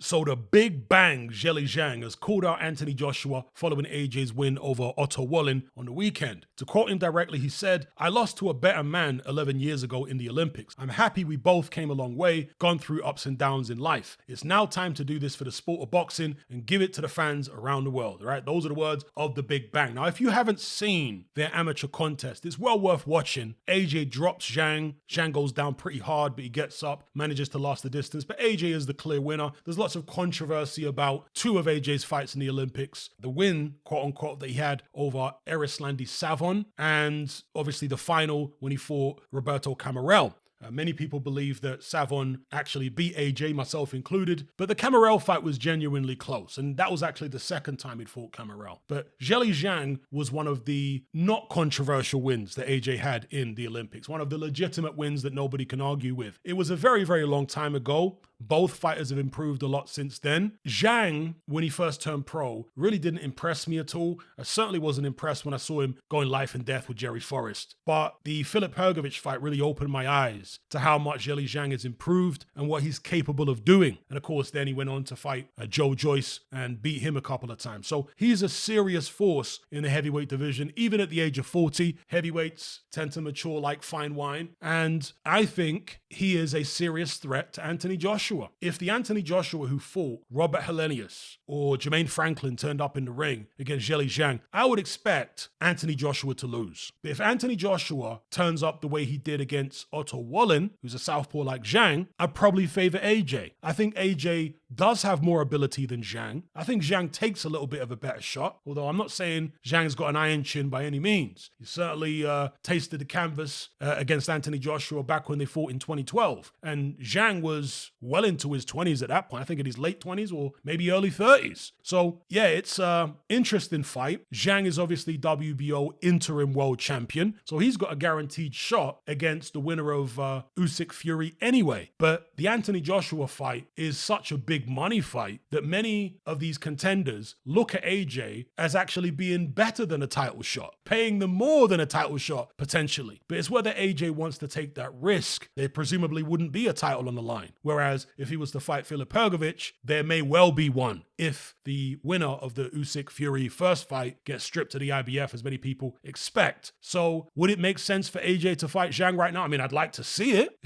So the Big Bang, Zhilei Zhang, has called out Anthony Joshua following AJ's win over Otto Wallin on the weekend. To quote him directly, he said, "I lost to a better man 11 years ago in the Olympics. I'm happy we both came a long way, gone through ups and downs in life. It's now time to do this for the sport of boxing and give it to the fans around the world." All right, those are the words of the Big Bang. Now, if you haven't seen their amateur contest, it's well worth watching. AJ drops Zhang. Zhang goes down pretty hard, but he gets up, manages to last the distance. But AJ is the clear winner. There's lots of controversy about two of AJ's fights in the Olympics. The win, quote unquote, that he had over Erislandi Savon, and obviously the final when he fought Roberto Camarel. Many people believe that Savon actually beat AJ, myself included, but the Camarel fight was genuinely close, and that was actually the second time he'd fought Camarel. But Zhilei Zhang was one of the not controversial wins that AJ had in the Olympics, one of the legitimate wins that nobody can argue with. It was a very, very long time ago. Both fighters have improved a lot since then. Zhang, when he first turned pro, really didn't impress me at all. I certainly wasn't impressed when I saw him going life and death with Jerry Forrest. But the Filip Hrgović fight really opened my eyes to how much Zhilei Zhang has improved and what he's capable of doing. And of course, then he went on to fight Joe Joyce and beat him a couple of times. So he's a serious force in the heavyweight division, even at the age of 40. Heavyweights tend to mature like fine wine. And I think he is a serious threat to Anthony Joshua. If the Anthony Joshua who fought Robert Helenius or Jermaine Franklin turned up in the ring against Zhilei Zhang, I would expect Anthony Joshua to lose. But if Anthony Joshua turns up the way he did against Otto Wallin, who's a southpaw like Zhang, I'd probably favor AJ. I think AJ does have more ability than Zhang. I think Zhang takes a little bit of a better shot, although I'm not saying Zhang's got an iron chin by any means. He certainly tasted the canvas against Anthony Joshua back when they fought in 2012. And Zhang was well into his 20s at that point. I think in his late 20s or maybe early 30s. So yeah, it's an interesting fight. Zhang is obviously WBO interim world champion. So he's got a guaranteed shot against the winner of Usyk Fury anyway. But the Anthony Joshua fight is such a big money fight that many of these contenders look at AJ as actually being better than a title shot, paying them more than a title shot potentially. But it's whether AJ wants to take that risk. There presumably wouldn't be a title on the line. Whereas if he was to fight Filip Hrgović, there may well be one if the winner of the Usyk Fury first fight gets stripped to the IBF, as many people expect. So would it make sense for AJ to fight Zhang right now? I mean, I'd like to see it.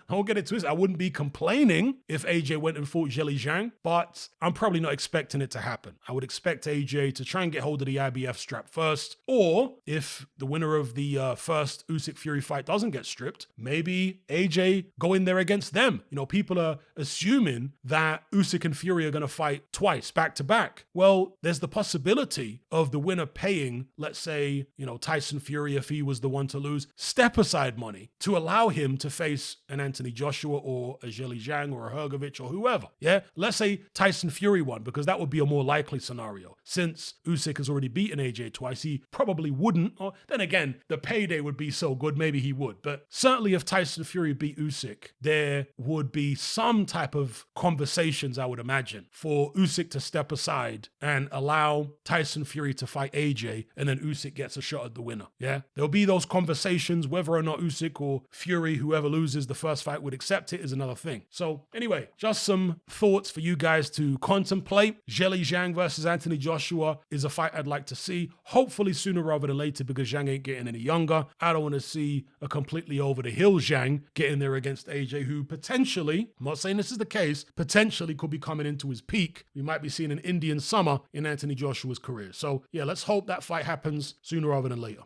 Don't get it twisted. I wouldn't be complaining if AJ went and fought Zhilei Zhang, but I'm probably not expecting it to happen. I would expect AJ to try and get hold of the IBF strap first, or if the winner of the first Usyk Fury fight doesn't get stripped, maybe AJ go in there against them. You know, people are assuming that Usyk and Fury are going to fight twice, back to back. Well, there's the possibility of the winner paying, let's say, Tyson Fury, if he was the one to lose, step aside money to allow him to face an Anthony Joshua or a Zhilei Zhang or a Hrgović or whoever. Yeah, let's say Tyson Fury won, because that would be a more likely scenario. Since Usyk has already beaten AJ twice, he probably wouldn't. Or then again, the payday would be so good, maybe he would. But certainly if Tyson Fury beat Usyk, there would be some type of conversations, I would imagine, for Usyk to step aside and allow Tyson Fury to fight AJ, and then Usyk gets a shot at the winner. Yeah, there'll be those conversations. Whether or not Usyk or Fury, whoever loses the first fight, would accept it is another thing. So anyway, just some thoughts for you guys to contemplate. Zhilei Zhang versus Anthony Joshua is a fight I'd like to see, hopefully sooner rather than later, because Zhang ain't getting any younger. I don't want to see a completely over the hill Zhang getting there against AJ, who potentially, I'm not saying this is the case, potentially could be coming into his peak. We might be seeing an Indian summer in Anthony Joshua's career. So yeah, let's hope that fight happens sooner rather than later.